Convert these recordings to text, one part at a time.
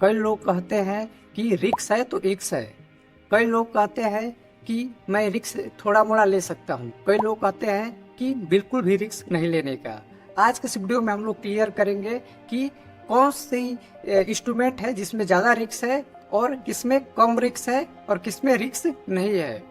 कई लोग कहते हैं कि रिस्क है तो एक्स है। कई लोग कहते हैं कि मैं रिस्क थोड़ा मोड़ा ले सकता हूँ। कई लोग कहते हैं कि बिल्कुल भी रिस्क नहीं लेने का। आज के इस वीडियो में हम लोग क्लियर करेंगे कि कौन सी इंस्ट्रूमेंट है जिसमें ज़्यादा रिस्क है और किसमें कम रिस्क है और किसमें रिस्क नहीं है।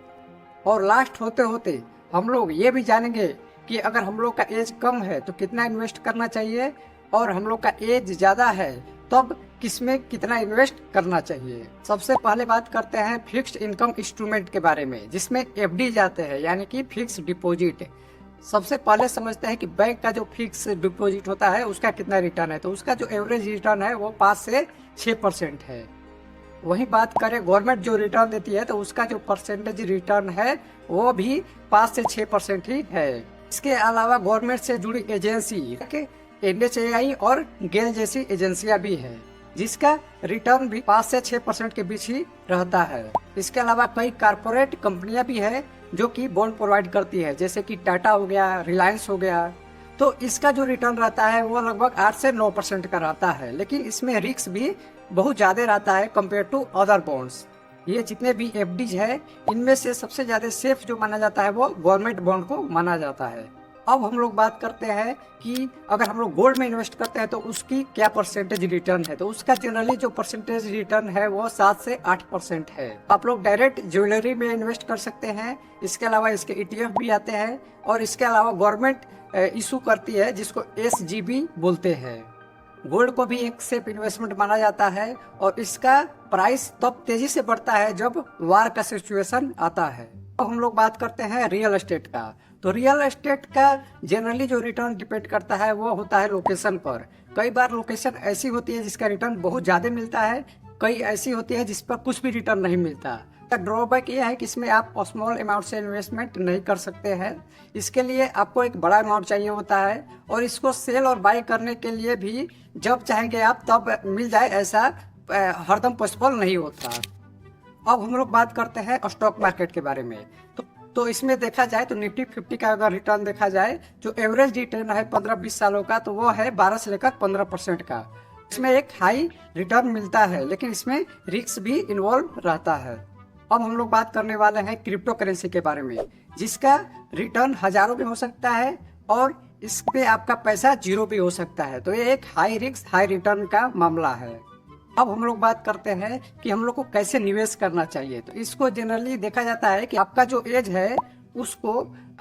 और लास्ट होते होते हम लोग ये भी जानेंगे कि अगर हम लोग का एज कम है तो कितना इन्वेस्ट करना चाहिए और हम लोग का एज ज़्यादा है तब किसमें कितना इन्वेस्ट करना चाहिए। सबसे पहले बात करते हैं फिक्स्ड इनकम इंस्ट्रूमेंट के बारे में, जिसमें एफडी जाते हैं यानी कि फिक्स डिपॉजिट। सबसे पहले समझते हैं कि बैंक का जो फिक्स डिपॉजिट होता है उसका कितना रिटर्न है। तो उसका जो एवरेज रिटर्न है वो 5 से 6% है। वही बात करें गवर्नमेंट जो रिटर्न देती है तो उसका जो परसेंटेज रिटर्न है वो भी 5 से 6% ही है। इसके अलावा गवर्नमेंट से जुड़ी एजेंसी NHAI और गेल जैसी एजेंसियां भी है जिसका रिटर्न भी 5 से 6% के बीच ही रहता है। इसके अलावा कई कारपोरेट कंपनियां भी है जो कि बॉन्ड प्रोवाइड करती है, जैसे कि टाटा हो गया, रिलायंस हो गया। तो इसका जो रिटर्न रहता है वो लगभग 8 से 9% का रहता है, लेकिन इसमें रिस्क भी बहुत ज़्यादा रहता है कंपेयर टू अदर बॉन्ड्स। ये जितने भी एफडीज है इनमें से सबसे ज़्यादा सेफ जो माना जाता है वो गवर्नमेंट बॉन्ड को माना जाता है। अब हम लोग बात करते हैं कि अगर हम लोग गोल्ड में इन्वेस्ट करते हैं तो उसकी क्या परसेंटेज रिटर्न है। तो उसका जनरली जो परसेंटेज रिटर्न है वो 7 से 8% है। आप लोग डायरेक्ट ज्वेलरी में इन्वेस्ट कर सकते हैं। इसके अलावा इसके ETF भी आते हैं और इसके अलावा गवर्नमेंट इशू करती है जिसको SGB बोलते हैं। गोल्ड को भी एक सेफ इन्वेस्टमेंट माना जाता है और इसका प्राइस तब तेजी से बढ़ता है जब वार का सिचुएशन आता है। अब हम लोग बात करते हैं रियल एस्टेट का। तो रियल एस्टेट का जनरली जो रिटर्न डिपेंड करता है वो होता है लोकेशन पर। कई बार लोकेशन ऐसी होती है जिसका रिटर्न बहुत ज़्यादा मिलता है, कई ऐसी होती है जिस पर कुछ भी रिटर्न नहीं मिलता। ड्रॉबैक ये है कि इसमें आप स्मॉल अमाउंट से इन्वेस्टमेंट नहीं कर सकते हैं। इसके लिए आपको एक बड़ा अमाउंट चाहिए होता है और इसको सेल और बाय करने के लिए भी जब चाहेंगे आप तब मिल जाए, ऐसा हरदम पॉसिबल नहीं होता। अब हम लोग बात करते हैं स्टॉक मार्केट के बारे में। तो इसमें देखा जाए तो निफ्टी 50 का अगर रिटर्न देखा जाए जो एवरेज रिटर्न है 15-20 सालों का तो वो है 12 से लेकर 15% का। इसमें एक हाई रिटर्न मिलता है लेकिन इसमें रिस्क भी इन्वॉल्व रहता है। अब हम लोग बात करने वाले हैं क्रिप्टो करेंसी के बारे में, जिसका रिटर्न हजारों भी हो सकता है और इस पे आपका पैसा जीरो भी हो सकता है। तो ये एक हाई रिस्क हाई रिटर्न का मामला है। अब हम लोग बात करते हैं कि हम लोग को कैसे निवेश करना चाहिए। तो इसको जनरली देखा जाता है कि आपका जो एज है उसको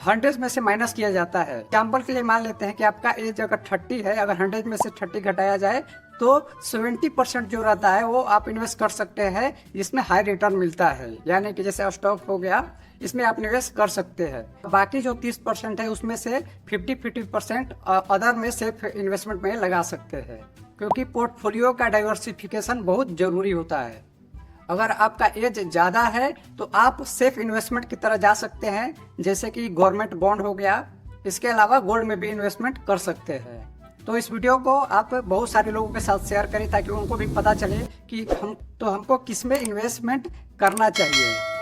100 में से माइनस किया जाता है। एग्जाम्पल के लिए मान लेते हैं कि आपका एज अगर 30 है, अगर 100 में से 30 घटाया जाए तो 70% जो रहता है वो आप इन्वेस्ट कर सकते हैं जिसमें हाई रिटर्न मिलता है, यानी कि जैसे स्टॉक हो गया इसमें आप निवेश कर सकते हैं। बाकी जो 30% है उसमें से 50% अदर में सेफ इन्वेस्टमेंट में लगा सकते हैं, क्योंकि पोर्टफोलियो का डाइवर्सिफिकेशन बहुत जरूरी होता है। अगर आपका एज ज़्यादा है तो आप सेफ इन्वेस्टमेंट की तरह जा सकते हैं, जैसे कि गवर्नमेंट बॉन्ड हो गया। इसके अलावा गोल्ड में भी इन्वेस्टमेंट कर सकते हैं। तो इस वीडियो को आप बहुत सारे लोगों के साथ शेयर करें ताकि उनको भी पता चले कि हमको किस में इन्वेस्टमेंट करना चाहिए।